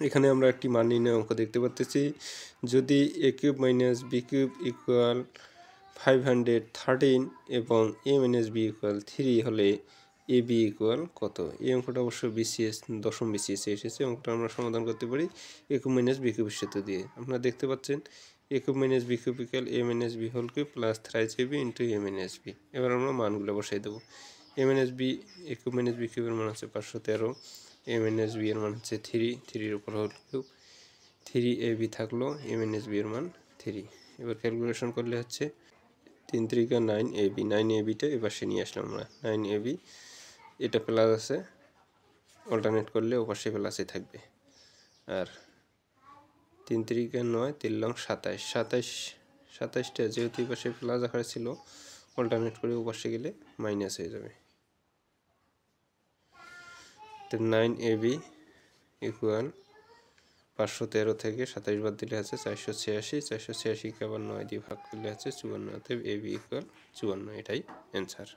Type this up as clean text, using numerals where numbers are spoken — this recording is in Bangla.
এখানে আমরা একটি মান নির্ণয় অঙ্ক দেখতে পাচ্ছি। যদি a cube minus b cube equal 513 এবং a মাইনাস বি ইকুয়াল 3 হলে এ বি ইকুয়াল কত? এই অঙ্কটা অবশ্য বিসিএস দশম বিসিএসে এসেছে। অঙ্কটা আমরা সমাধান করতে পারি a কিউব মাইনাস বি কিউবের সূত্র দিয়ে। আপনারা দেখতে পাচ্ছেন a cube minus b cube equal a minus b whole cube plus thrice ab into a minus b. এবার আমরা মানগুলো বসাই দেবো। a minus b a cube minus b কিউবের মান হচ্ছে 513, a মাইনাস বি এর মান হচ্ছে 3, 3 এর উপর হোল কিউব, 3ab থাকলো, a মাইনাস বি এর মান 3। এবার ক্যালকুলেশন করলে হচ্ছে 3 3 9ab, 9abটা এপাশে নিয়ে আসলাম আমরা, 9ab এটা প্লাস আছে, অল্টারনেট করলে ওপাশে প্লাসে থাকবে। আর 3 3 9, 3 লং 27, 27টা যেহেতু এপাশে প্লাস আকারে ছিল, অল্টারনেট করে ওপাশে গেলে মাইনাস হয়ে যাবে। তো 9ab ইকুয়াল 513 থেকে 27 বাদ দিলে আছে 486, 486কে আবার 9 দিয়ে ভাগ করলে আছে 54, অতএব ab ইকুয়াল 54, এটাই অ্যান্সার।